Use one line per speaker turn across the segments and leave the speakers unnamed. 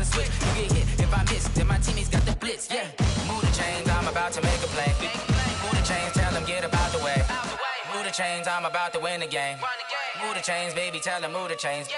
the switch. You get hit if I miss, then my teammates got the blitz. Yeah, move the chains, I'm about to make a play. Move the chains, tell them get about the way. Move the chains, I'm about to win the game. Move the chains, baby, tell them move the chains.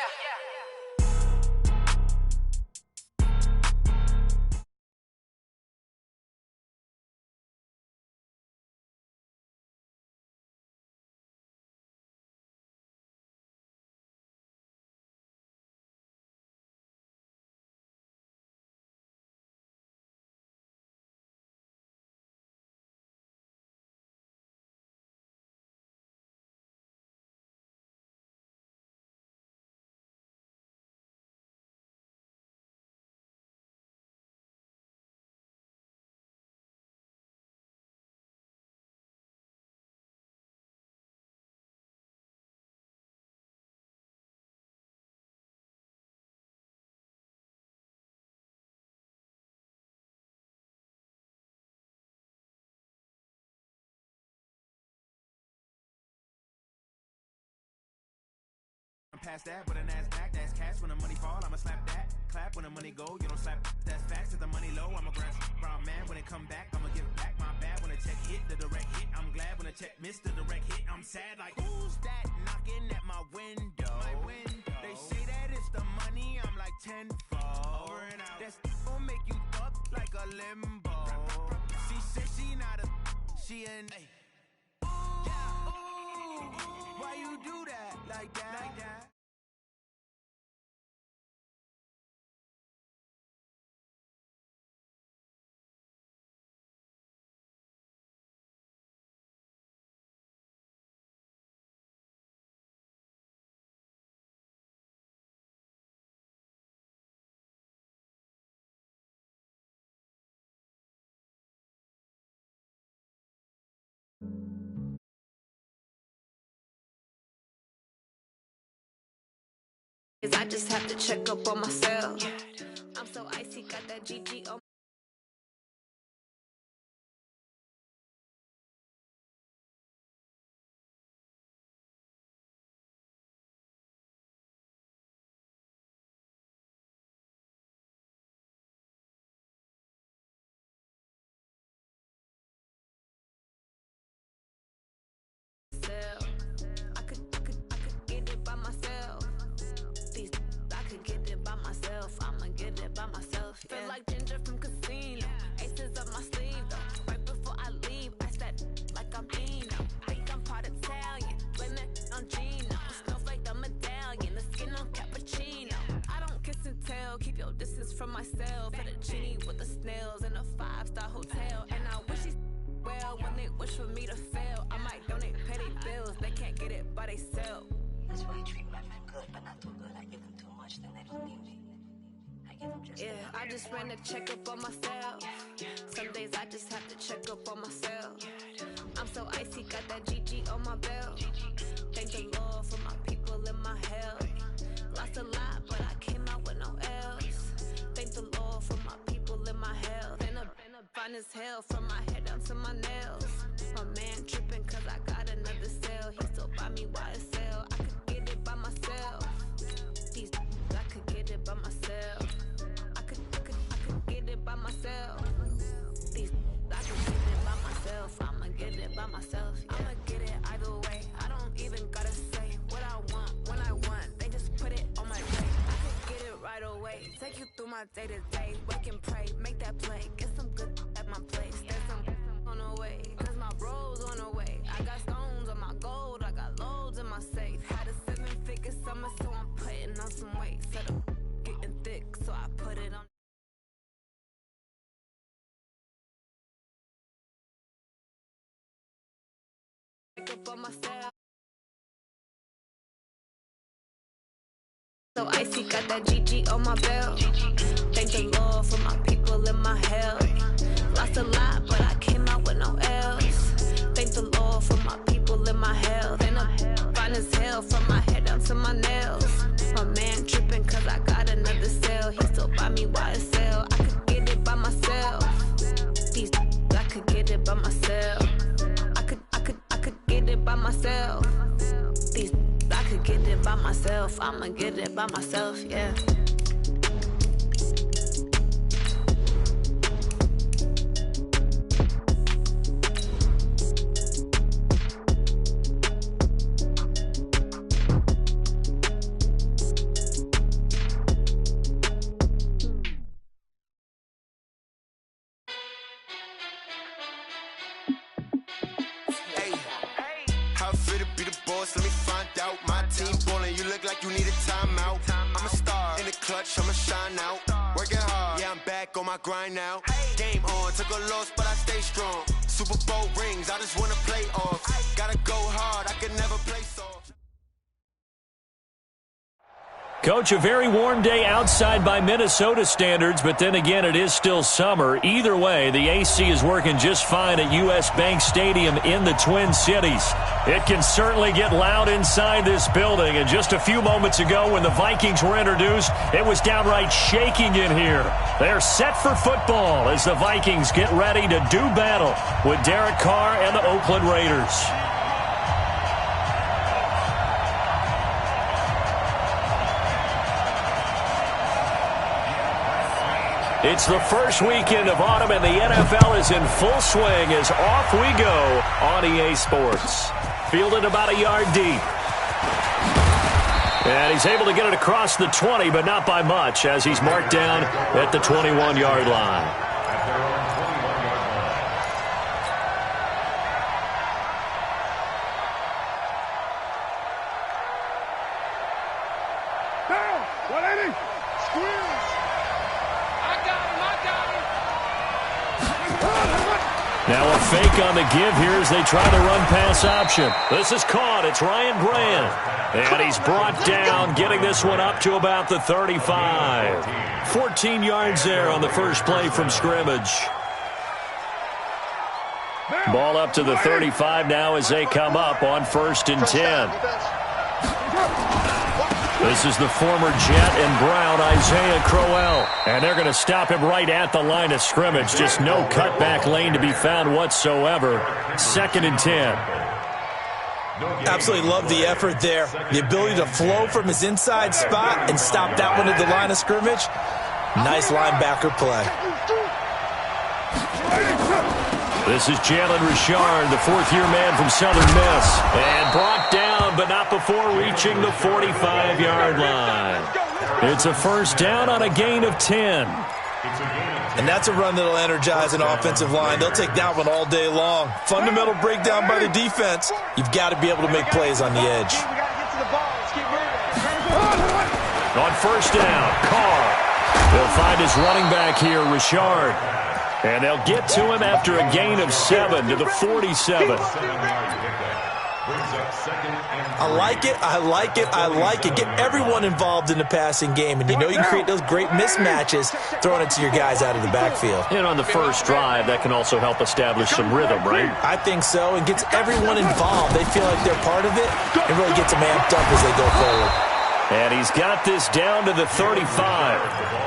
Past that with a NASDAQ, that's cash. When the money fall, I'ma slap that. Clap when the money go, you don't slap. That's facts. If the money low, I'ma grab brown man. When it come back, I'ma give back my bad. When the check hit, the direct hit. I'm glad when the check missed the direct hit. I'm sad like, who's that knocking at my window? They say that it's the money, I'm like tenfold. Over and out. That's gon' make you up like a limbo. She said she not a, she an ooh, ooh, why you do that like that? Like that?
I just have to check up on myself. I'm so icy, got that GG on. I could get it by myself. I could get it by myself. I'ma get it by myself. Yeah. Feel like Ginger from Casino. Aces up my sleeve though. Right before I leave, I step like I'm Eno. Think I'm part Italian. Blame it on Gino. Snowflake the medallion. The skin on cappuccino. I don't kiss and tell. Keep your distance from myself. Fettuccine with the snails in a 5-star hotel. And I wish he's well when they wish for me to fail. I might donate petty bills. They can't get it by themselves.
That's why you treat my men good, but not too good. I give them too much, then they don't need me. I give them just
I just ran to check up on myself. Some days I just have to check up on myself. I'm so icy, got that GG on my belt. Thank the Lord for my people in my health. Lost a lot, but I came out with no else. Thank the Lord for my people in my health. And a fine as hell from my head down to my nails. My man tripping cause I got another sale. He still buy me YSL. I could get it by myself. I could get it by myself. I could get it by myself. I could get it by myself. I'ma get it by myself. Yeah. I'ma get it either way. I don't even gotta say what I want when I want. They just put it on my plate. I could get it right away. Take you through my day to day. Wake and pray, make that play. Get some good at my place. There's some on the way. Cause my bro's on the way. I got stones on my gold. I got loads in my safe. Had a 7-figure summer, so I'm putting on some weight. Set up getting thick, so I put it on. Up on myself. So icy, got that GG on my belt. Thank the Lord for my people in my health. Lost a lot, but I came out with no else. Thank the Lord for my people in my health. And I'm fine as hell from my head down to my nails. My man tripping cause I got another sale. He still buy me YSL. I could get it by myself. I could get it by myself. I could get it by myself. I could get it by myself. I'ma get it by myself, yeah.
force, let me find out. My team ballin', you look like you need a timeout. I'm a star in the clutch, I'ma shine out. Working hard, yeah, I'm back on my grind now. Game on, took a loss, but I stay strong. Super Bowl rings, I just wanna play off. Gotta go hard, I can never play soft.
Coach, a very warm day outside by Minnesota standards, but then again, it is still summer. Either way, the AC is working just fine at US Bank Stadium in the Twin Cities. It can certainly get loud inside this building, and just a few moments ago when the Vikings were introduced, it was downright shaking in here. They're set for football as the Vikings get ready to do battle with Derek Carr and the Oakland Raiders. It's the first weekend of autumn, and the NFL is in full swing as off we go on EA Sports. Fielded about a yard deep. And he's able to get it across the 20, but not by much, as he's marked down at the 21-yard line.
Down, 180, squeeze.
Now a fake on the give here as they try the run-pass option. This is caught. It's Ryan Grant. And he's brought down, getting this one up to about the 35. 14 yards there on the first play from scrimmage. Ball up to the 35 now as they come up on 1st and 10. This is the former Jet and Brown, Isaiah Crowell. And they're going to stop him right at the line of scrimmage. Just no cutback lane to be found whatsoever. 2nd and 10.
Absolutely love the effort there. The ability to flow from his inside spot and stop that one at the line of scrimmage. Nice linebacker play.
This is Jalen Richard, the 4th-year man from Southern Miss. And brought down, but not before reaching the 45-yard line. It's a first down on a gain of 10.
And that's a run that'll energize an offensive line. They'll take that one all day long. Fundamental breakdown by the defense. You've got to be able to make plays on the edge.
On first down, Carr. They'll find his running back here, Richard. And they'll get to him after a gain of 7 to the 47.
I like it, I like it, I like it. Get everyone involved in the passing game. And you know you can create those great mismatches throwing it to your guys out of the backfield.
And on the first drive, that can also help establish some rhythm, right?
I think so. And gets everyone involved. They feel like they're part of it and really gets them amped up as they go forward.
And he's got this down to the 35.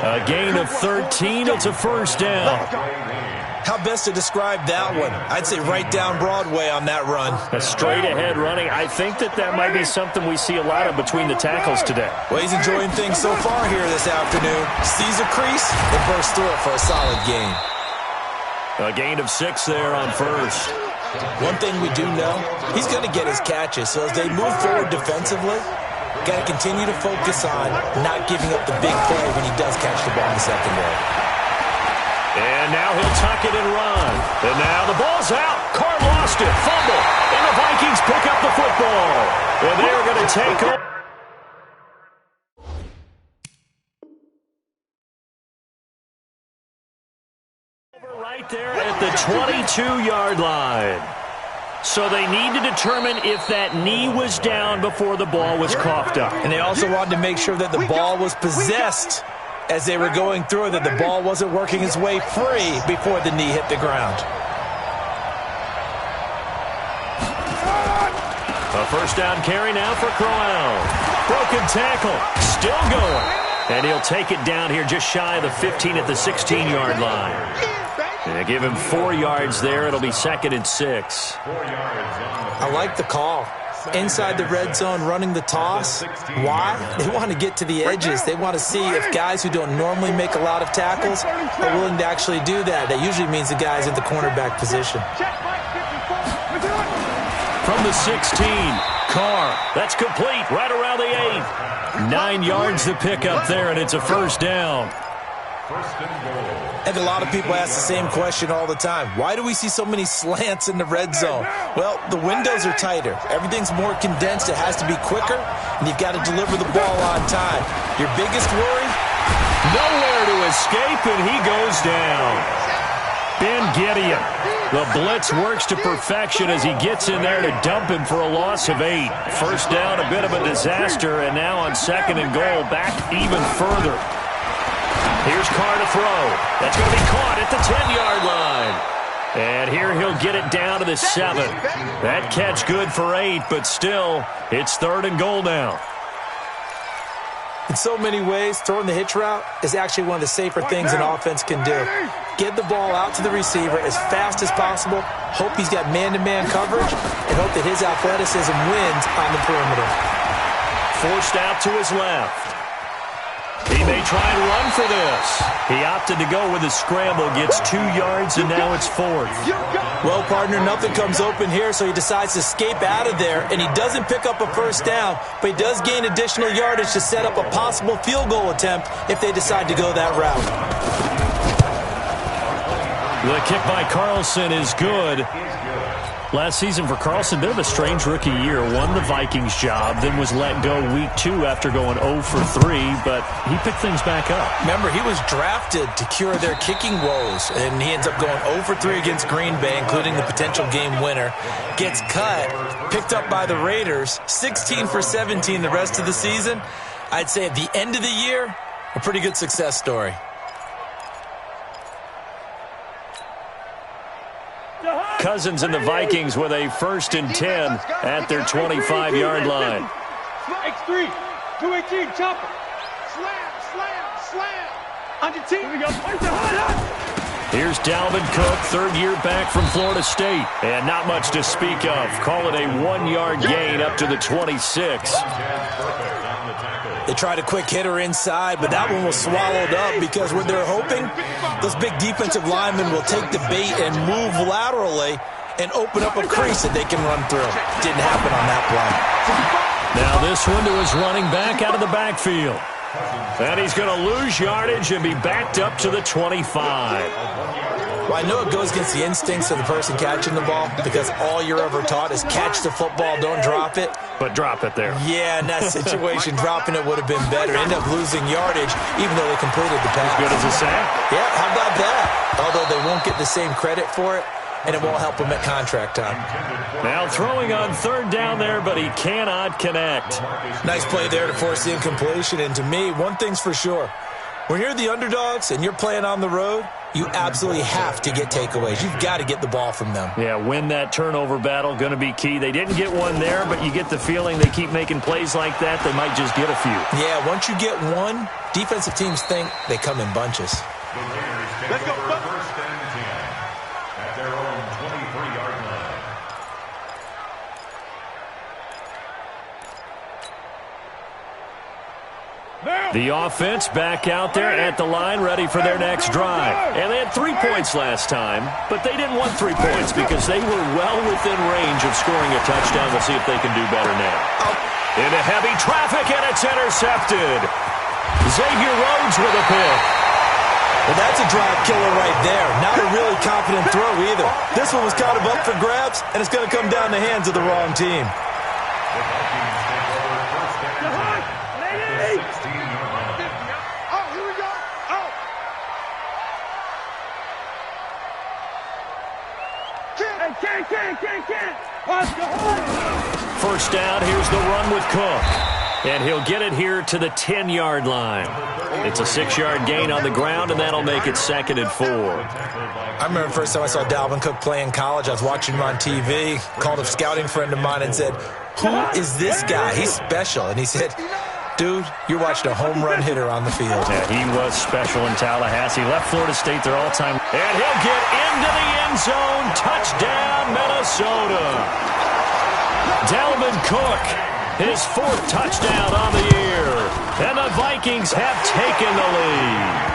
A gain of 13. It's a first down.
How best to describe that one? I'd say right down Broadway on that run.
A straight-ahead running. I think that might be something we see a lot of between the tackles today.
Well, he's enjoying things so far here this afternoon. Sees a crease and bursts through it for a solid gain.
A gain of 6 there on first.
One thing we do know, he's going to get his catches. So as they move forward defensively, got to continue to focus on not giving up the big play when he does catch the ball in the secondary.
And now he'll tuck it and run. And now the ball's out. Carr lost it. Fumble. And the Vikings pick up the football. And they're going to take over. Right there at the 22-yard line. So they need to determine if that knee was down before the ball was coughed up.
And they also wanted to make sure that the ball was possessed as they were going through it, that the ball wasn't working its way free before the knee hit the ground.
A first down carry now for Crowell. Broken tackle. Still going. And he'll take it down here just shy of the 15 at the 16-yard line. And they give him 4 yards there. It'll be 2nd and 6.
I like the call. Inside the red zone, running the toss. Why? They want to get to the edges. They want to see if guys who don't normally make a lot of tackles are willing to actually do that. That usually means the guy's in the cornerback position.
From the 16, Carr. That's complete right around the 8. 9 yards to pick up there, and it's a first down.
And a lot of people ask the same question all the time. Why do we see so many slants in the red zone? Well, the windows are tighter. Everything's more condensed. It has to be quicker, and you've got to deliver the ball on time. Your biggest worry?
Nowhere to escape, and he goes down. Ben Gideon. The blitz works to perfection as he gets in there to dump him for a loss of 8. First down, a bit of a disaster, and now on 2nd and goal, back even further. Here's Carr to throw. That's going to be caught at the 10-yard line. And here he'll get it down to the 7. That catch good for 8, but still, it's 3rd and goal now.
In so many ways, throwing the hitch route is actually one of the safer things an offense can do. Get the ball out to the receiver as fast as possible, hope he's got man-to-man coverage, and hope that his athleticism wins on the perimeter.
Forced out to his left. He may try and run for this. He opted to go with a scramble, gets 2 yards, and now it's 4th.
Well, partner, nothing comes open here, so he decides to escape out of there, and he doesn't pick up a first down, but he does gain additional yardage to set up a possible field goal attempt if they decide to go that route.
The kick by Carlson is good. Last season for Carlson, bit of a strange rookie year. Won the Vikings job, then was let go week 2 after going 0 for 3, but he picked things back up.
Remember, he was drafted to cure their kicking woes, and he ends up going 0 for 3 against Green Bay, including the potential game winner. Gets cut, picked up by the Raiders, 16 for 17 the rest of the season. I'd say at the end of the year, a pretty good success story.
Cousins and the Vikings with a 1st and 10 at their 25-yard line.
X3, 218, chopper. Slam. On your team. Here we go.
Here's Dalvin Cook, 3rd year back from Florida State. And not much to speak of. Call it a 1-yard gain up to the 26.
They tried a quick hitter inside, but that one was swallowed up because what they're hoping, those big defensive linemen will take the bait and move laterally and open up a crease that they can run through. Didn't happen on that play.
Now this one to his running back out of the backfield. And he's going to lose yardage and be backed up to the 25.
Well, I know it goes against the instincts of the person catching the ball because all you're ever taught is catch the football, don't drop it.
But drop it there.
Yeah, in that situation, dropping it would have been better. End up losing yardage, even though they completed the pass.
As good as a sack?
Yeah, how about that? Although they won't get the same credit for it, and it won't help them at contract time.
Now throwing on 3rd down there, but he cannot connect.
Nice play there to force the incompletion, and to me, one thing's for sure. When you're the underdogs and you're playing on the road, you absolutely have to get takeaways. You've got to get the ball from them.
Yeah, win that turnover battle, going to be key. They didn't get one there, but you get the feeling they keep making plays like that, they might just get a few.
Yeah, once you get one, defensive teams think they come in bunches.
Let's go.
First and 10 at their own 23-yard line.
The offense back out there at the line, ready for their next drive. And they had 3 points last time, but they didn't want 3 points because they were well within range of scoring a touchdown. We'll see if they can do better now. Into heavy traffic, and it's intercepted. Xavier Rhodes with a pick.
Well, that's a drive killer right there. Not a really confident throw either. This one was kind of up for grabs, and it's going to come down the hands of the wrong team.
First down, here's the run with Cook. And he'll get it here to the 10-yard line. It's a 6-yard gain on the ground, and that'll make it 2nd and 4.
I remember the first time I saw Dalvin Cook play in college. I was watching him on TV, called a scouting friend of mine and said, "Who is this guy? He's special." And he said, "Dude, you're watching a home run hitter on the field."
Yeah, he was special in Tallahassee. Left Florida State their all-time. And he'll get into the end zone. Touchdown, Minnesota. Dalvin Cook, his 4th touchdown on the year. And the Vikings have taken the lead.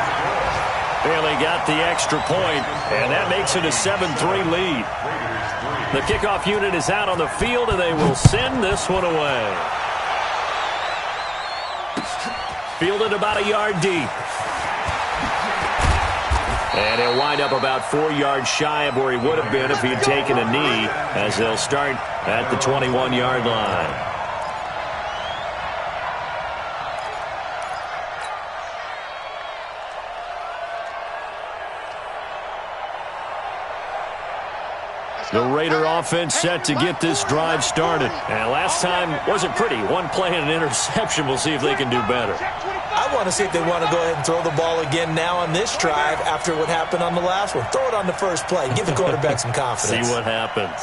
Barely got the extra point, and that makes it a 7-3 lead. The kickoff unit is out on the field, and they will send this one away. Fielded about a yard deep. And he'll wind up about 4 yards shy of where he would have been if he had taken a knee, as they'll start at the 21-yard line. The Raider offense set to get this drive started. And last time wasn't pretty. One play and an interception. We'll see if they can do better.
I want to see if they want to go ahead and throw the ball again now on this drive after what happened on the last one. Throw it on the first play. Give the quarterback some confidence.
See what happens.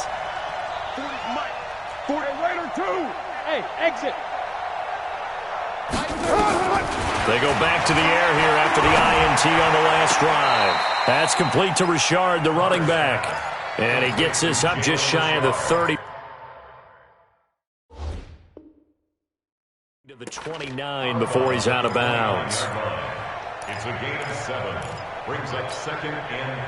40 Raider 2. Hey, exit.
They go back to the air here after the INT on the last drive. That's complete to Richard, the running back. And he gets this up just shy of the 30. To the 29 before he's out of bounds.
It's a gain of 7. Brings up 2nd and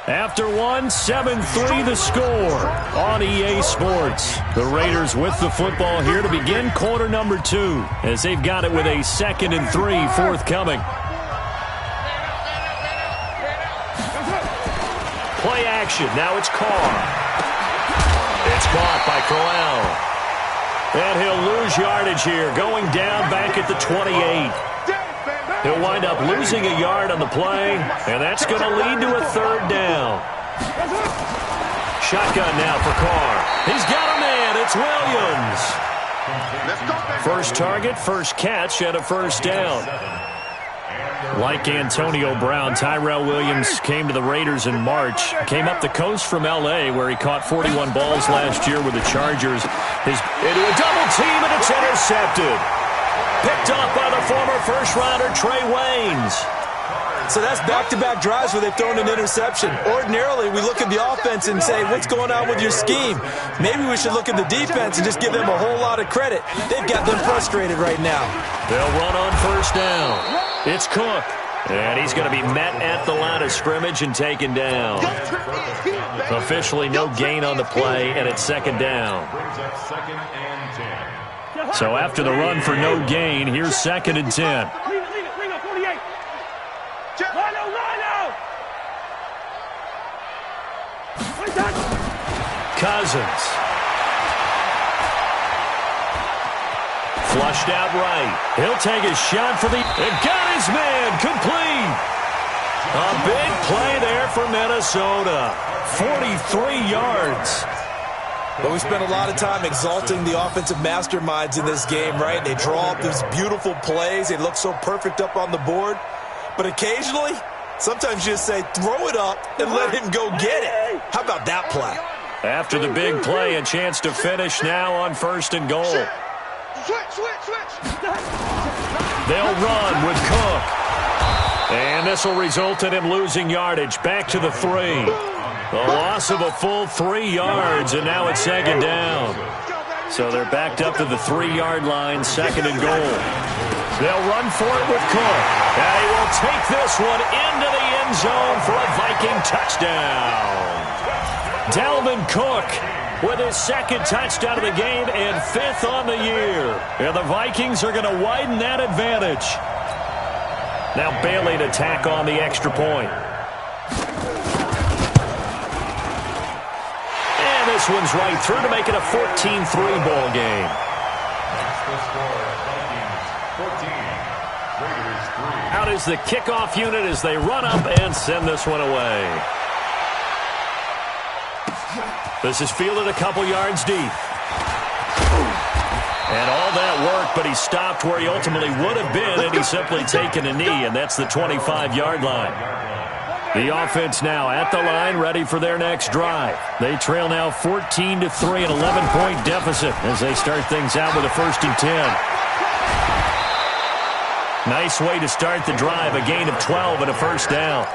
3.
After 7-3 the score on EA Sports. The Raiders with the football here to begin quarter number 2 as they've got it with a 2nd and 3 forthcoming. Play action. Now it's Carr. It's caught by Crowell. And he'll lose yardage here, going down back at the 28. He'll wind up losing a yard on the play, and that's going to lead to a 3rd down. Shotgun now for Carr. He's got a man. It's Williams. First target, first catch, and a 1st down. Like Antonio Brown, Tyrell Williams came to the Raiders in March. Came up the coast from L.A., where he caught 41 balls last year with the Chargers. Into a double team, and it's intercepted. Picked off by the former first-rounder Trey Waynes.
So that's back-to-back drives where they've thrown an interception. Ordinarily, we look at the offense and say, what's going on with your scheme? Maybe we should look at the defense and just give them a whole lot of credit. They've got them frustrated right now.
They'll run on 1st down. It's Cook, and he's going to be met at the line of scrimmage and taken down. Officially no gain on the play, and it's 2nd down. So after the run for no gain, here's 2nd and 10. Cousins. Flushed out right. He'll take a shot for and got his man complete. A big play there for Minnesota. 43 yards.
But we spent a lot of time exalting the offensive masterminds in this game, right? They draw up these beautiful plays. They look so perfect up on the board. But occasionally, sometimes you just say, throw it up and let him go get it. How about that play?
After the big play, a chance to finish now on 1st and goal. They'll run with Cook. And this will result in him losing yardage back to the 3. A loss of a full 3 yards, and now it's 2nd down. So they're backed up to the 3-yard line, 2nd and goal. They'll run for it with Cook. And he will take this one into the end zone for a Viking touchdown. Dalvin Cook with his 2nd touchdown of the game and 5th on the year. And the Vikings are going to widen that advantage. Now Bailey to tack on the extra point. And this one's right through to make it a 14-3 ball game. Out is the kickoff unit as they run up and send this one away. This is fielded a couple yards deep. And all that work, but he stopped where he ultimately would have been, and he's simply taken a knee, and that's the 25-yard line. The offense now at the line, ready for their next drive. They trail now 14-3, an 11-point deficit as they start things out with a 1st and 10. Nice way to start the drive, a gain of 12 and a 1st down.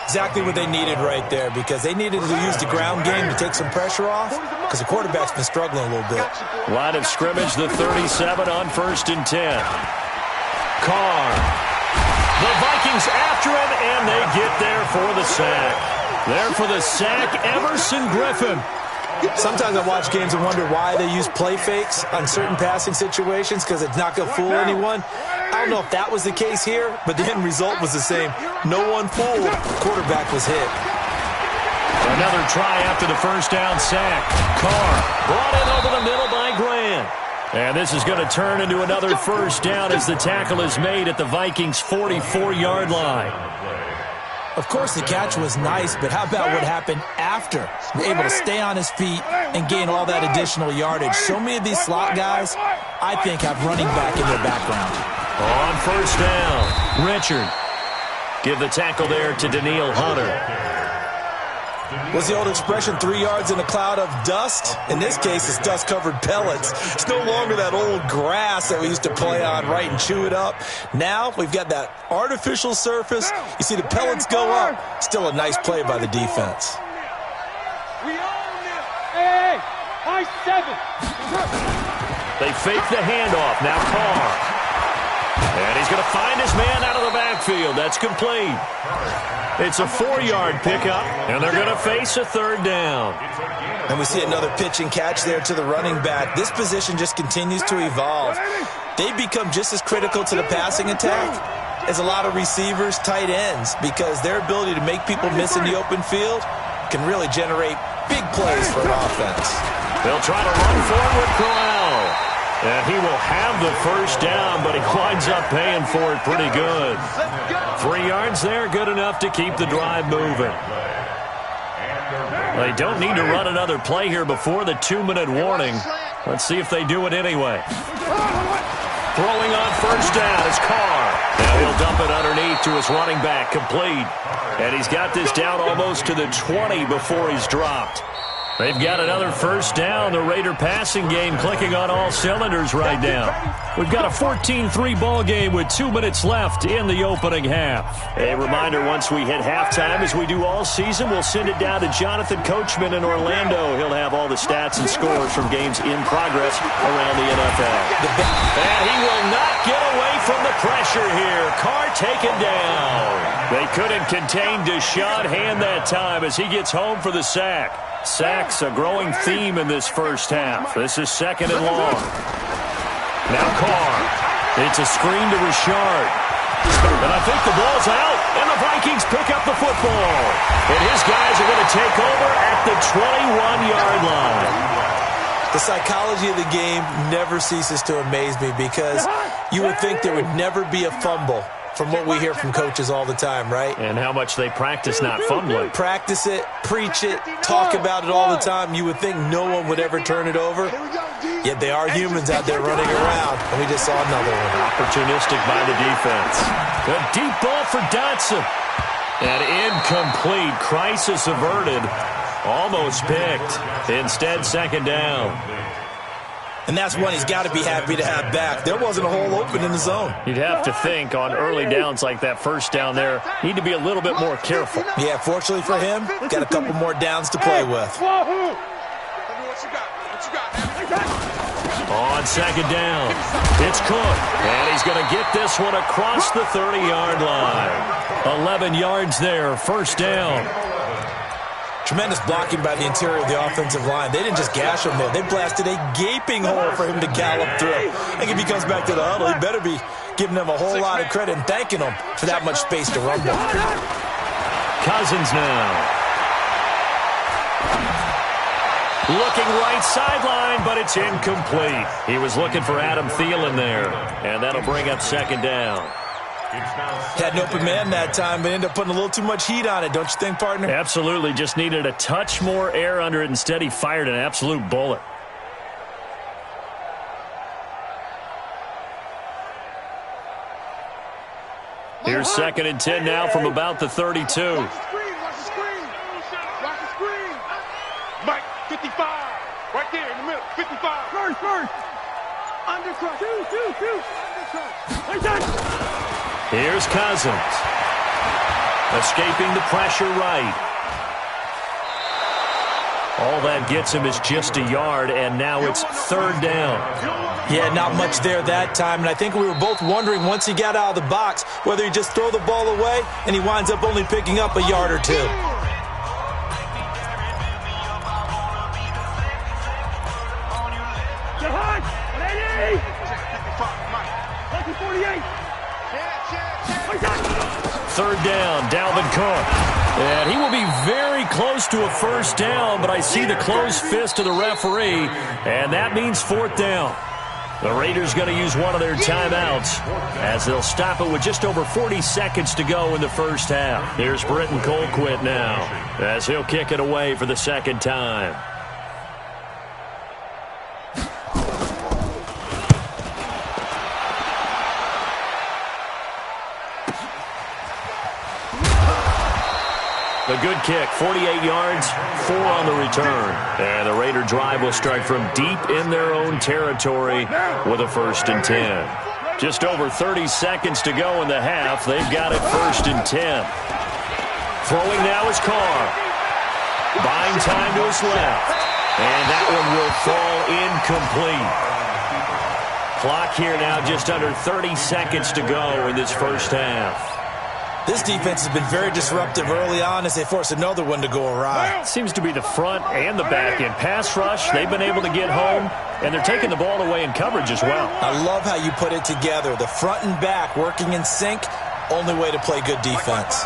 Exactly what they needed right there, because they needed to use the ground game to take some pressure off, because the quarterback's been struggling a little bit.
Line of scrimmage, the 37 on 1st and 10. Carr. The Vikings after him, and they get there for the sack. There for the sack, Emerson Griffin.
Sometimes I watch games and wonder why they use play fakes on certain passing situations, because it's not going to fool anyone. I don't know if that was the case here, but the end result was the same. No one fooled. Quarterback was hit.
Another try after the first down sack. Carr brought in over the middle by Grant. And this is going to turn into another first down as the tackle is made at the Vikings' 44-yard line.
Of course, the catch was nice, but how about what happened after? Able to stay on his feet and gain all that additional yardage. So many of these slot guys, I think, have running back in their background.
On first down, Richard. Give the tackle there to Daniil Hunter.
What's the old expression, 3 yards in a cloud of dust? In this case, it's dust-covered pellets. It's no longer that old grass that we used to play on, right, and chew it up. Now we've got that artificial surface. You see the pellets go up. Still a nice play by the defense.
Hey, high 7.
They fake the handoff. Now Carr. And he's going to find his man out of the backfield. That's complete. It's a 4-yard pickup, and they're going to face a third down.
And we see another pitch and catch there to the running back. This position just continues to evolve. They become just as critical to the passing attack as a lot of receivers, tight ends, because their ability to make people miss in the open field can really generate big plays for an offense.
They'll try to run forward with Corral. And he will have the first down, but he winds up paying for it pretty good. 3 yards there, good enough to keep the drive moving. They don't need to run another play here before the 2-minute warning. Let's see if they do it anyway. Throwing on first down is Carr. Now he'll dump it underneath to his running back, complete. And he's got this down almost to the 20 before he's dropped. They've got another first down. The Raider passing game clicking on all cylinders right now. We've got a 14-3 ball game with 2 minutes left in the opening half. A reminder, once we hit halftime, as we do all season, we'll send it down to Jonathan Coachman in Orlando. He'll have all the stats and scores from games in progress around the NFL. And he will not get away from the pressure here. Carr taken down. They couldn't contain Deshaun Hand that time as he gets home for the sack. Sacks a growing theme in this first half. This is second and long. Now Carr. It's a screen to Richard. And I think the ball's out, and the Vikings pick up the football. And his guys are going to take over at the 21-yard line.
The psychology of the game never ceases to amaze me because you would think there would never be a fumble from what we hear from coaches all the time, right?
And how much they practice not fumbling.
Practice it, preach it, talk about it all the time. You would think no one would ever turn it over. Yet they are humans out there running around, and we just saw another one.
Opportunistic by the defense. A deep ball for Dotson. And incomplete. Crisis averted. Almost picked. Instead, second down.
And that's one he's got to be happy to have back. There wasn't a hole open in the zone.
You'd have to think on early downs like that first down there, need to be a little bit more careful.
Yeah, fortunately for him, got a couple more downs to play with.
On second down, it's Cook. And he's going to get this one across the 30-yard line. 11 yards there, first down.
Tremendous blocking by the interior of the offensive line. They didn't just gash him there. They blasted a gaping hole for him to gallop through. I think if he comes back to the huddle, he better be giving them a whole lot of credit and thanking them for that much space to rumble.
Cousins now. Looking right sideline, but it's incomplete. He was looking for Adam Thielen there, and that'll bring up second down.
Had an open man that time, but ended up putting a little too much heat on it, don't you think, partner?
Absolutely. Just needed a touch more air under it. Instead, he fired an absolute bullet. Here's second and 10 now from about the 32.
Watch the screen. Mike, 55. Right there in the middle. 55. First. Undercut. Two. Undercut.
Here's Cousins. Escaping the pressure right. All that gets him is just a yard, and now it's third down.
Yeah, not much there that time, and I think we were both wondering once he got out of the box whether he'd just throw the ball away, and he winds up only picking up a yard or two.
Ready? 48.
third down, Dalvin Cook. And he will be very close to a first down, but I see the closed fist of the referee, and that means fourth down. The Raiders going to use one of their timeouts as they'll stop it with just over 40 seconds to go in the first half. Here's Britton Colquitt now as he'll kick it away for the second time. A good kick, 48 yards, 4 on the return. And the Raider drive will start from deep in their own territory with a 1st and 10. Just over 30 seconds to go in the half. They've got it 1st and 10. Throwing now is Carr. Buying time to his left. And that one will fall incomplete. Clock here now just under 30 seconds to go in this first half.
This defense has been very disruptive early on as they force another one to go awry.
Seems to be the front and the back end. Pass rush, they've been able to get home, and they're taking the ball away in coverage as well.
I love how you put it together. The front and back working in sync, only way to play good defense.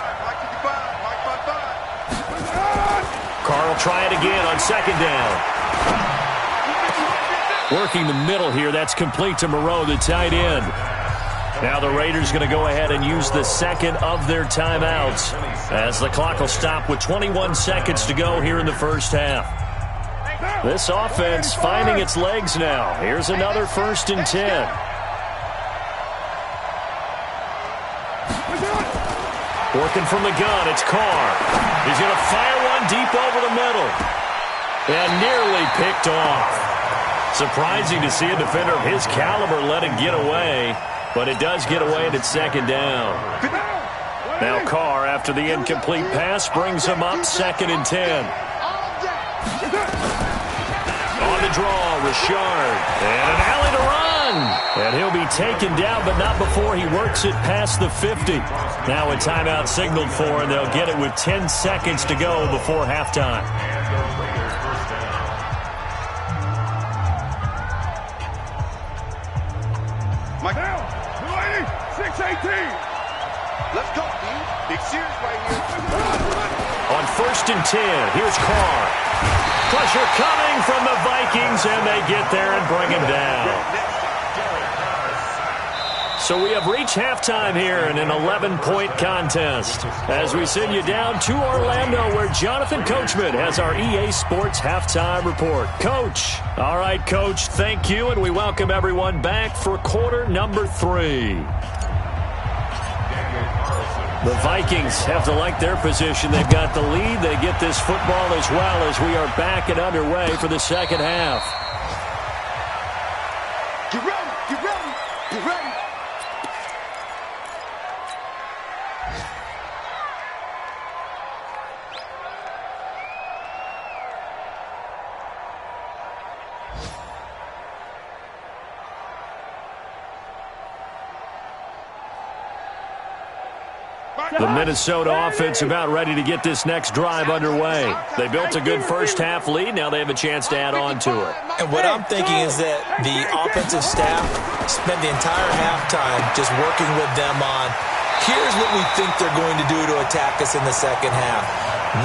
Carr will try it again on second down. Working the middle here, that's complete to Moreau, the tight end. Now the Raiders going to go ahead and use the second of their timeouts as the clock will stop with 21 seconds to go here in the first half. This offense finding its legs now. Here's another 1st and 10. Working from the gun, it's Carr. He's going to fire one deep over the middle. And nearly picked off. Surprising to see a defender of his caliber let it get away. But it does get away and it's second down. Now Carr, after the incomplete pass, brings him up 2nd and 10. On the draw, Richard. And an alley to run. And he'll be taken down, but not before he works it past the 50. Now a timeout signaled for, and they'll get it with 10 seconds to go before halftime.
Let's go, D. Big series right here.
On 1st and 10, here's Carr. Pressure coming from the Vikings, and they get there and bring him down. So we have reached halftime here in an 11-point contest as we send you down to Orlando where Jonathan Coachman has our EA Sports halftime report. Coach. All right, Coach, thank you, and we welcome everyone back for quarter number 3. The Vikings have to like their position. They've got the lead. They get this football as well as we are back and underway for the second half.
Get ready, get ready, get ready.
The Minnesota offense about ready to get this next drive underway. They built a good first half lead. Now they have a chance to add on to it.
And what I'm thinking is that the offensive staff spent the entire halftime just working with them on, here's what we think they're going to do to attack us in the second half.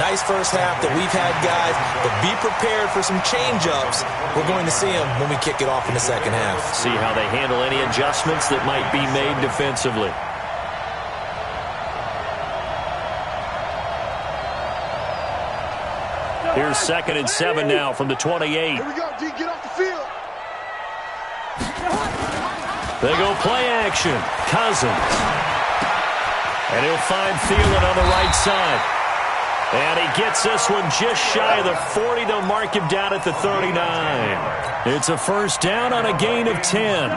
Nice first half that we've had, guys, but be prepared for some change-ups. We're going to see them when we kick it off in the second half.
See how they handle any adjustments that might be made defensively. Here's 2nd and 7 now from the 28.
Here we go, D. Get off the field.
They go play action. Cousins. And he'll find Thielen on the right side. And he gets this one just shy of the 40. They'll mark him down at the 39. It's a first down on a gain of 10.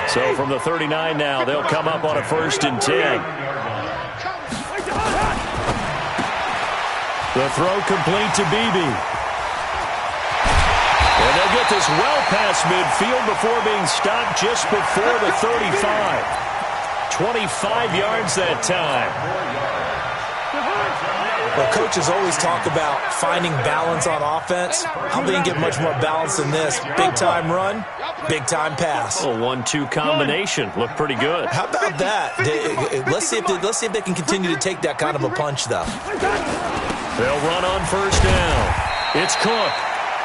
So from the 39 now, they'll come up on a 1st and 10. The throw complete to Beebe. And they'll get this well past midfield before being stopped just before the 35. 25 yards that time.
Well, coaches always talk about finding balance on offense. I don't think you get much more balance than this. Big-time run, big-time pass.
A 1-2 combination. Looked pretty good.
How about that? Let's see if they can continue to take that kind of a punch, though.
They'll run on first down. It's Cook.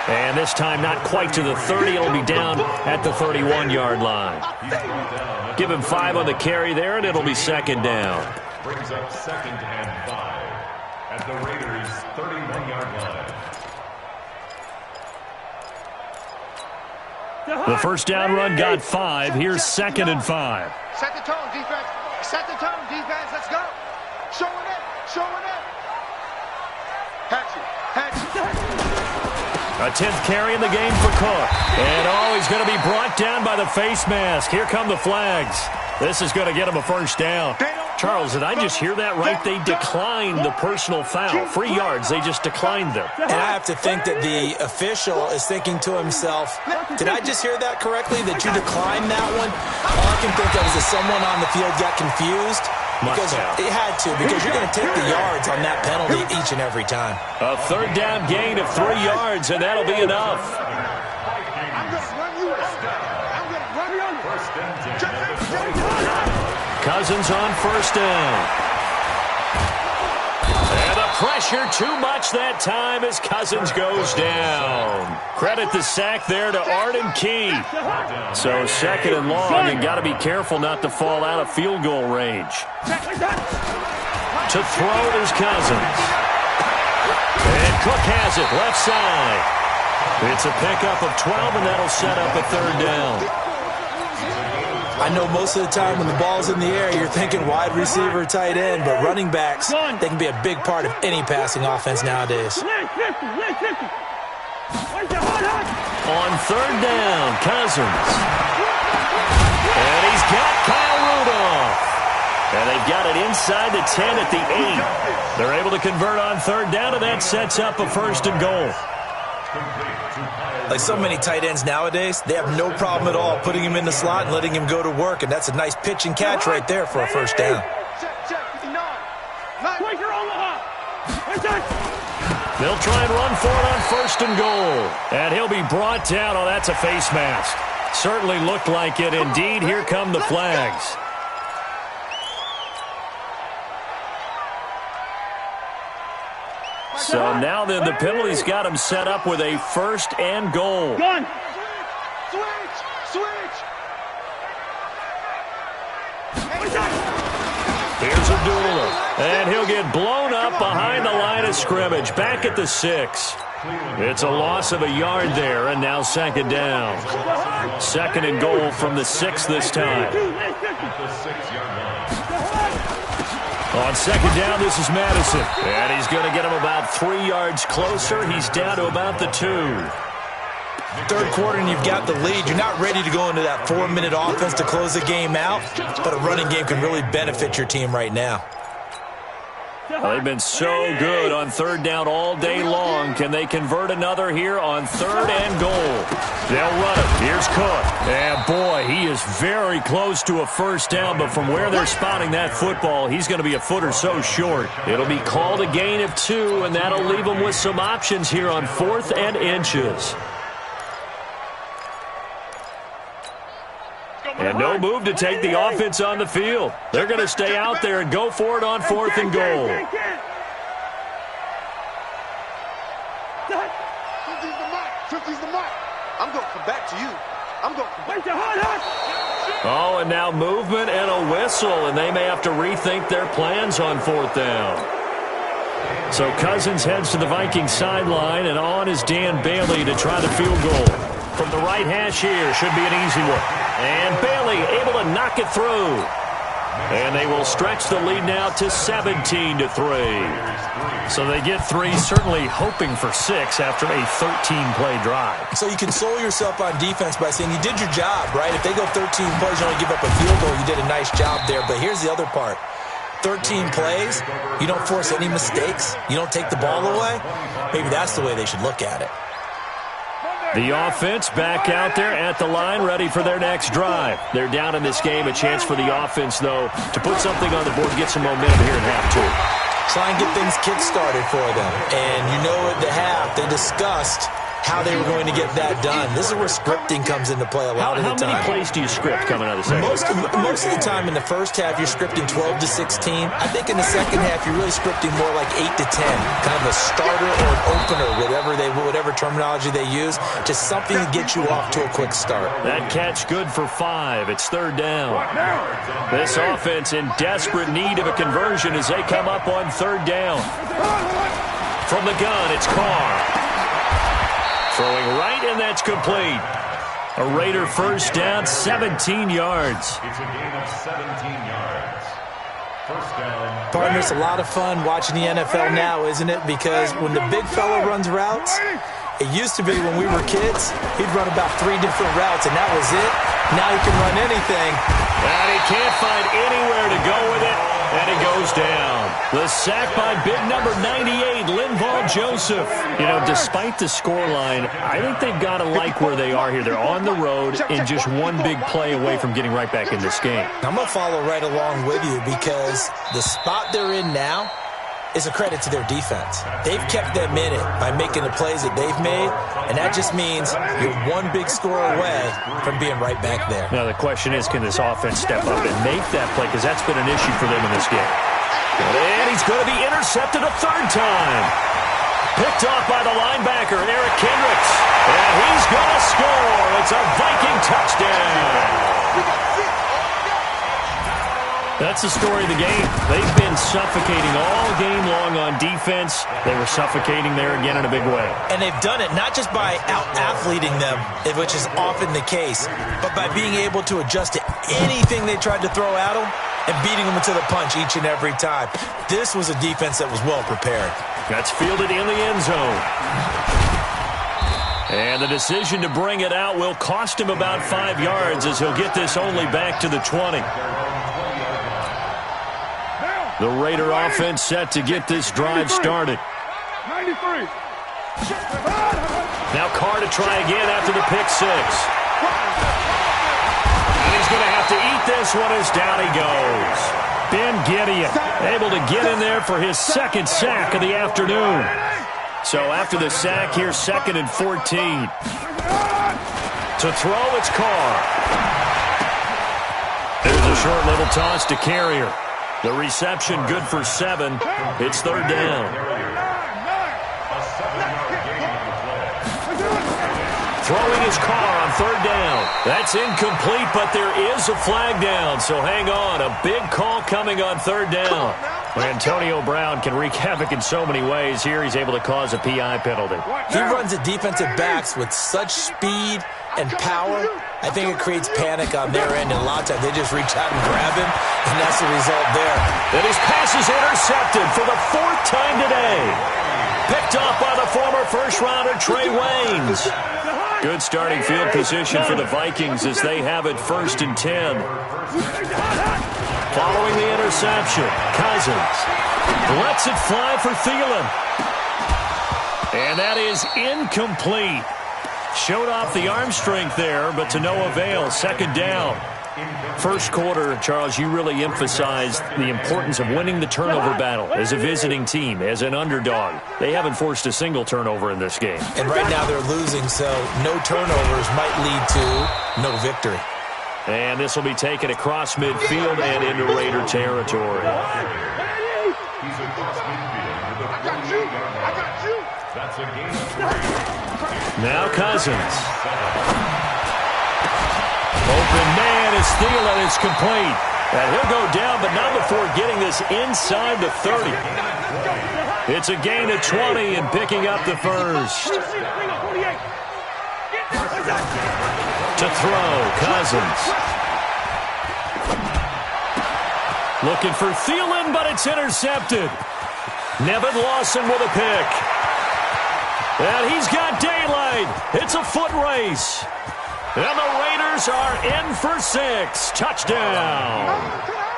And this time not quite to the 30. It'll be down at the 31-yard line. Give him 5 on the carry there, and it'll be second down.
Brings up 2nd and 5 at the Raiders' 31-yard line.
The first down run got 5. Here's 2nd and 5.
Set the tone, defense. Set the tone, defense. Let's go. Showing it. Showing it. Hatchet.
A 10th carry in the game for Cook. And, he's going to be brought down by the face mask. Here come the flags. This is going to get him a first down. Charles, did I just hear that right? They declined the personal foul. 3 yards, they just declined them.
And I have to think that the official is thinking to himself, did I just hear that correctly, that you declined that one? All I can think of is that someone on the field got confused. Because it had to, because you're going to take the yards on that penalty each and every time.
A third down gain of 3 yards, and that'll be enough.
I'm going to run you over. I'm going to run you over.
Cousins on first down. And the pressure too much that time as Cousins goes down. Credit the sack there to Arden Key. So 2nd and long, and got to be careful not to fall out of field goal range. To throw, there's Cousins. And Cook has it, left side. It's a pickup of 12, and that'll set up a third down.
I know most of the time when the ball's in the air, you're thinking wide receiver, tight end, but running backs, they can be a big part of any passing offense nowadays.
On third down, Cousins. And he's got Kyle Rudolph. And they've got it inside the 10 at the 8. They're able to convert on third down, and that sets up a first and goal.
Like so many tight ends nowadays, they have no problem at all putting him in the slot and letting him go to work, and that's a nice pitch and catch right there for a first down.
They'll try and run for it on first and goal. And he'll be brought down. Oh, that's a face mask. Certainly looked like it. Indeed, here come the flags. So now then the penalty's got him set up with a first and goal.
Gun. Switch.
Here's Abdullah. And he'll get blown up behind the line of scrimmage. Back at the 6. It's a loss of a yard there, and now 2nd down. 2nd and goal from the 6 this time. On 2nd down, this is Madison. And he's going to get him about 3 yards closer. He's down to about the 2.
Third quarter and you've got the lead. You're not ready to go into that 4-minute offense to close the game out, but a running game can really benefit your team right now.
Well, they've been so good on third down all day long. Can they convert another here on third and goal? They'll run it. Here's Cook. And, boy, he is very close to a first down, but from where they're spotting that football, he's going to be a foot or so short. It'll be called a gain of 2, and that'll leave them with some options here on 4th and inches. And no move to take the offense on the field. They're going to stay out there and go for it on 4th and goal.
50's the mark. I'm going to come back to you.
Oh, and now movement and a whistle, and they may have to rethink their plans on 4th down. So Cousins heads to the Vikings sideline, and on is Dan Bailey to try the field goal. From the right hash here, should be an easy one. And Bailey able to knock it through. And they will stretch the lead now to 17-3. So they get 3, certainly hoping for 6 after a 13-play drive.
So you console yourself on defense by saying you did your job, right? If they go 13 plays, you only give up a field goal, you did a nice job there. But here's the other part. 13 plays, you don't force any mistakes, you don't take the ball away. Maybe that's the way they should look at it.
The offense back out there at the line, ready for their next drive. They're down in this game. A chance for the offense, though, to put something on the board, get some momentum here in half 2.
try and get things kick-started for them. And you know at the half, they discussed how they were going to get that done. This is where scripting comes into play a lot of the time.
How many plays do you script coming out of the second?
Most of the time in the first half, you're scripting 12 to 16. I think in the second half, you're really scripting more like 8 to 10. Kind of a starter or an opener, whatever terminology they use. Just something to get you off to a quick start.
That catch good for 5. It's third down. This offense in desperate need of a conversion as they come up on third down. From the gun, it's Carr. Throwing right, and that's complete. A Raider first down, 17 yards.
It's a gain of 17 yards. First down.
Partner, it's a lot of fun watching the NFL now, isn't it? Because when the big fella runs routes, it used to be when we were kids, he'd run about 3 different routes, and that was it. Now he can run anything.
And he can't find anywhere to go with it, and he goes down. The sack by big number 98, Linval Joseph. You know, despite the scoreline, I think they've got to like where they are here. They're on the road and just one big play away from getting right back in this game.
I'm going to follow right along with you because the spot they're in now is a credit to their defense. They've kept them in it by making the plays that they've made, and that just means you're one big score away from being right back there.
Now, the question is, can this offense step up and make that play? Because that's been an issue for them in this game. And he's going to be intercepted a third time. Picked off by the linebacker, Eric Kendricks. And he's going to score. It's a Viking touchdown. That's the story of the game. They've been suffocating all game long on defense. They were suffocating there again in a big way.
And they've done it not just by out-athleting them, which is often the case, but by being able to adjust to anything they tried to throw at them and beating them to the punch each and every time. This was a defense that was well prepared.
That's fielded in the end zone. And the decision to bring it out will cost him about 5 yards as he'll get this only back to the 20. The Raider offense set to get this drive started.
93.
Now Carr to try again after the pick six. And he's going to have to eat this one as down he goes. Ben Gideon able to get in there for his second sack of the afternoon. So after the sack, here's 2nd and 14. To throw, it's Carr. There's a short little toss to Carrier. The reception good for 7. It's third down. Throwing his Carr on third down. That's incomplete, but there is a flag down, so hang on. A big call coming on third down. Antonio Brown can wreak havoc in so many ways. Here he's able to cause a PI penalty.
He runs at defensive backs with such speed and power. I think it creates panic on their end, and a lot of times they just reach out and grab him, and that's the result there.
And his pass is intercepted for the 4th time today. Picked off by the former first-rounder Trey Waynes. Good starting field position for the Vikings as they have it 1st and 10. Following the interception, Cousins lets it fly for Thielen. And that is incomplete. Showed off the arm strength there, but to no avail. 2nd down. First quarter, Charles, you really emphasized the importance of winning the turnover battle as a visiting team, as an underdog. They haven't forced a single turnover in this game.
And right now they're losing, so no turnovers might lead to no victory.
And this will be taken across midfield and into Raider territory.
He's across midfield to the 48-yard line. That's a gain of 3.
Now Cousins. Open man is Thielen. It's complete. And he'll go down, but not before getting this inside the 30. It's a gain of 20 and picking up the first. To throw, Cousins. Looking for Thielen, but it's intercepted. Nevin Lawson with a pick. And he's got daylight. It's a foot race. And the Raiders are in for 6. Touchdown.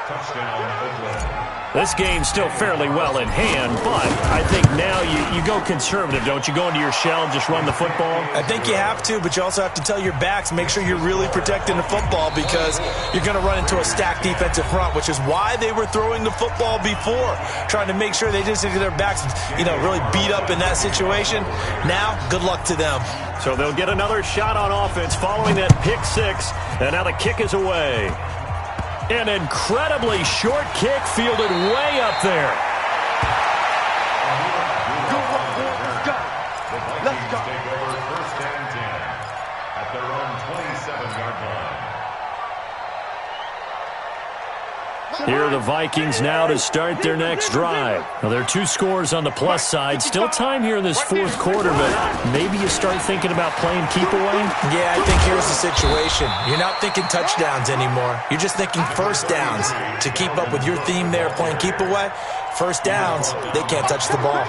Touchdown, Oakland.
This game's still fairly well in hand, but I think now you go conservative, don't you? Go into your shell and just run the football?
I think you have to, but you also have to tell your backs, make sure you're really protecting the football because you're going to run into a stacked defensive front, which is why they were throwing the football before, trying to make sure they just get their backs, really beat up in that situation. Now, good luck to them.
So they'll get another shot on offense following that pick six, and now the kick is away. An incredibly short kick fielded way up there.
Let's go. Take over first and 10 at their own 27-yard line.
Here are the Vikings now to start their next drive. Now, there are 2 scores on the plus side. Still time here in this fourth quarter, but maybe you start thinking about playing keep away?
Yeah, I think here's the situation. You're not thinking touchdowns anymore. You're just thinking first downs. To keep up with your theme there, playing keep away, first downs, they can't touch the ball.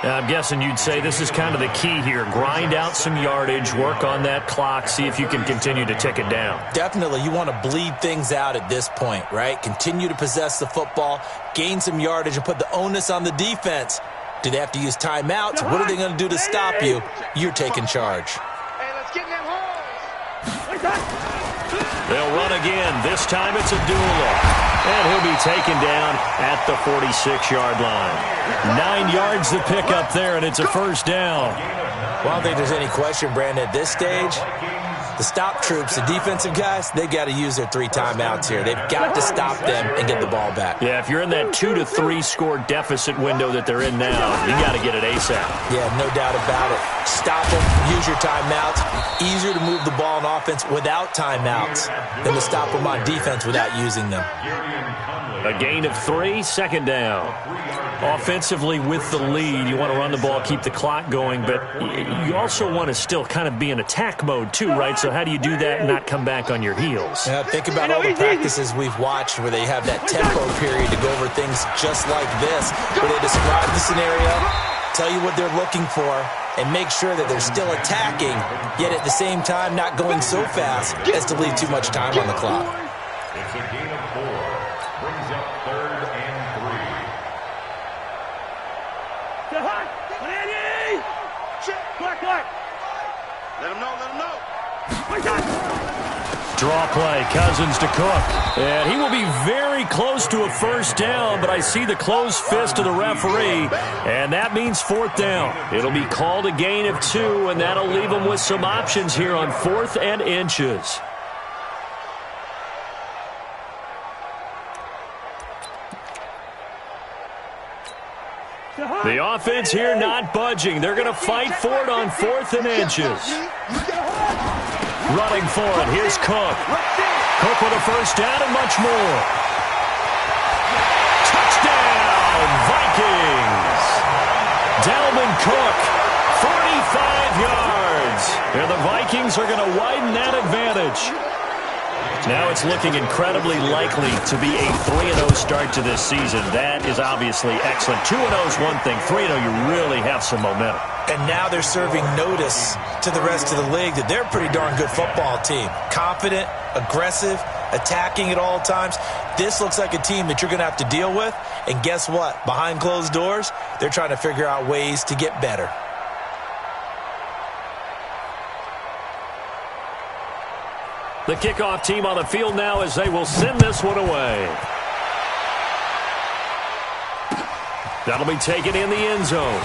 I'm guessing you'd say this is kind of the key here. Grind out some yardage, work on that clock, see if you can continue to tick it down.
Definitely. You want to bleed things out at this point, right? Continue to possess the football, gain some yardage, and put the onus on the defense. Do they have to use timeouts? What are they going to do to stop you? You're taking charge.
Hey, let's get in them holes.
They'll run again. This time it's a dual look. And he'll be taken down at the 46-yard line. 9 yards to pick up there, and it's a first down.
Well, I don't think there's any question, Brandon, at this stage. The stop troops, the defensive guys, they got to use their 3 timeouts here. They've got to stop them and get the ball back.
Yeah, if you're in that 2 to 3 score deficit window that they're in now, you got to get it ASAP.
Yeah, no doubt about it. Stop them, use your timeouts. Easier to move the ball on offense without timeouts than to stop them on defense without using them.
A gain of 3, second down. Offensively with the lead, you want to run the ball, keep the clock going, but you also want to still kind of be in attack mode too, right? So how do you do that and not come back on your heels?
Yeah, think about all the practices we've watched where they have that tempo period to go over things just like this, where they describe the scenario, tell you what they're looking for, and make sure that they're still attacking, yet at the same time not going so fast as to leave too much time on the clock.
It's a gain of 4. Brings up 3rd and 3.
Let him know.
Draw play, Cousins to Cook. And he will be very close to a first down, but I see the closed fist of the referee, and that means 4th down. It'll be called a gain of 2, and that'll leave them with some options here on 4th and inches. The offense here not budging. They're going to fight for it on 4th and inches. Running for it. Here's Cook. Cook with a first down and much more. Touchdown, Vikings. Dalvin Cook, 45 yards. And the Vikings are going to widen that advantage. Now it's looking incredibly likely to be a 3-0 start to this season. That is obviously excellent. 2-0 is one thing. 3-0, you really have some momentum.
And now they're serving notice to the rest of the league that they're a pretty darn good football team. Confident, aggressive, attacking at all times. This looks like a team that you're going to have to deal with. And guess what? Behind closed doors, they're trying to figure out ways to get better.
The kickoff team on the field now as they will send this one away. That'll be taken in the end zone.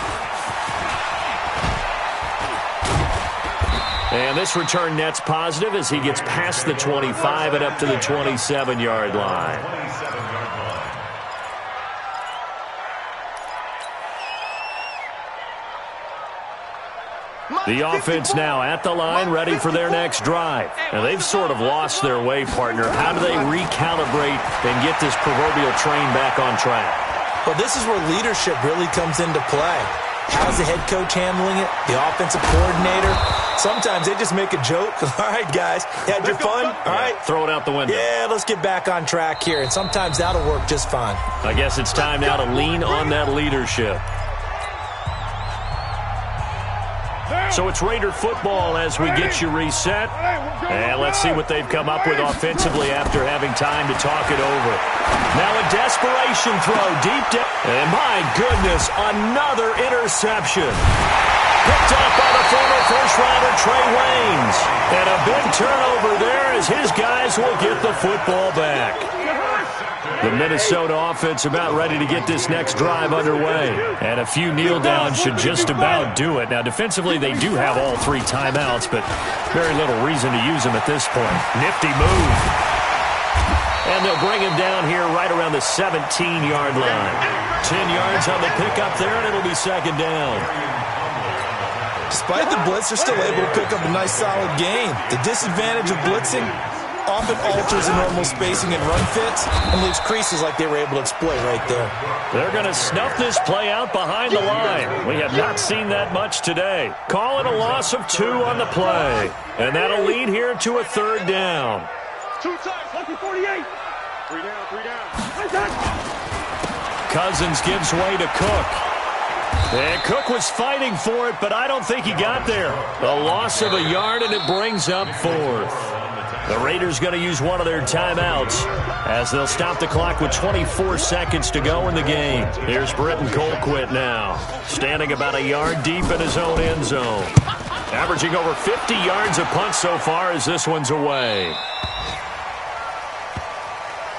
And this return net's positive as he gets past the 25 and up to the 27-yard line. The offense now at the line, ready for their next drive. Now, they've sort of lost their way, partner. How do they recalibrate and get this proverbial train back on track?
Well, this is where leadership really comes into play. How's the head coach handling it? The offensive coordinator? Sometimes they just make a joke. All right, guys, you had your fun? All right.
Throw it out the window.
Yeah, let's get back on track here. And sometimes that'll work just fine.
I guess it's time now to lean on that leadership. So it's Raider football as we get you reset. And let's see what they've come up with offensively after having time to talk it over. Now a desperation throw deep down. And my goodness, another interception. Picked up by the former first-rounder Trey Waynes. And a big turnover there as his guys will get the football back. The Minnesota offense about ready to get this next drive underway. And a few kneel downs should just about do it. Now, defensively, they do have all 3 timeouts, but very little reason to use them at this point. Nifty move. And they'll bring him down here right around the 17-yard line. 10 yards on the pickup there, and it'll be second down.
Despite the blitz, they're still able to pick up a nice, solid gain. The disadvantage of blitzing often alters the normal spacing and run fits and leaves creases like they were able to exploit right there.
They're going to snuff this play out behind the line. We have not seen that much today. Call it a loss of 2 on the play. And that'll lead here to a third down.
2 times, lucky 48. 3 down.
Cousins gives way to Cook. And Cook was fighting for it, but I don't think he got there. A loss of a yard, and it brings up 4th. The Raiders going to use one of their timeouts as they'll stop the clock with 24 seconds to go in the game. Here's Britton Colquitt now, standing about a yard deep in his own end zone. Averaging over 50 yards a punt so far as this one's away.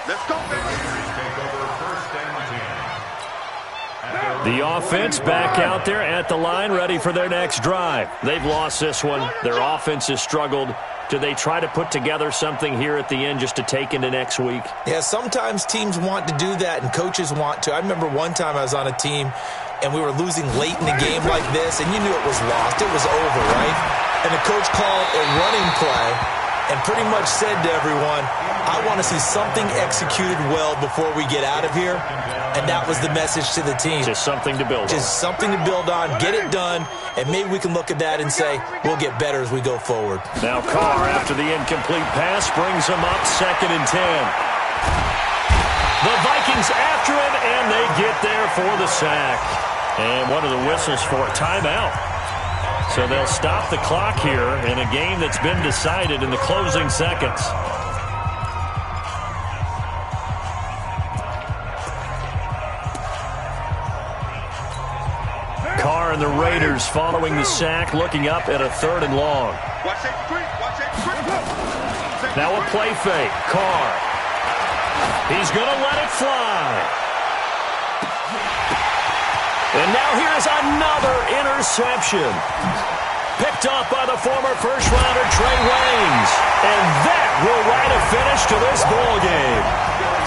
Let's go, baby.
The offense back out there at the line, ready for their next drive. They've lost this one. Their offense has struggled. Do they try to put together something here at the end just to take into next week?
Yeah, sometimes teams want to do that and coaches want to. I remember one time I was on a team and we were losing late in the game like this, and you knew it was lost. It was over, right? And the coach called a running play and pretty much said to everyone, I want to see something executed well before we get out of here. And that was the message to the team.
Just something to build on.
Just something to build on, get it done, and maybe we can look at that and say, we'll get better as we go forward.
Now Carr, after the incomplete pass, brings him up 2nd and 10. The Vikings after him, and they get there for the sack. And one of the whistles for a timeout. So they'll stop the clock here in a game that's been decided in the closing seconds. Carr and the Raiders following the sack, looking up at a 3rd and long. Now a play fake. Carr. He's going to let it fly. And now here's another interception. Picked up by the former first-rounder Trey Waynes. And that will write a finish to this ball game.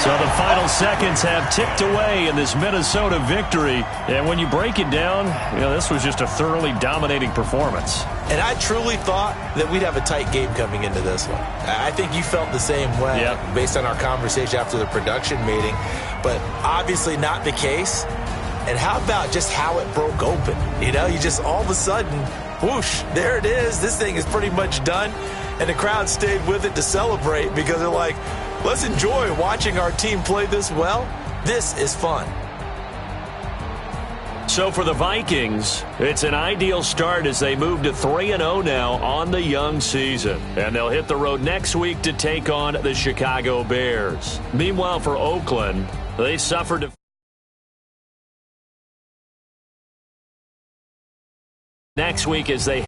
So the final seconds have ticked away in this Minnesota victory. And when you break it down, this was just a thoroughly dominating performance.
And I truly thought that we'd have a tight game coming into this one. I think you felt the same way based on our conversation after the production meeting. But obviously not the case. And how about just how it broke open? You just all of a sudden, whoosh, there it is. This thing is pretty much done. And the crowd stayed with it to celebrate because they're like, let's enjoy watching our team play this well. This is fun.
So for the Vikings, it's an ideal start as they move to 3-0 now on the young season. And they'll hit the road next week to take on the Chicago Bears. Meanwhile, for Oakland, they suffered next week as they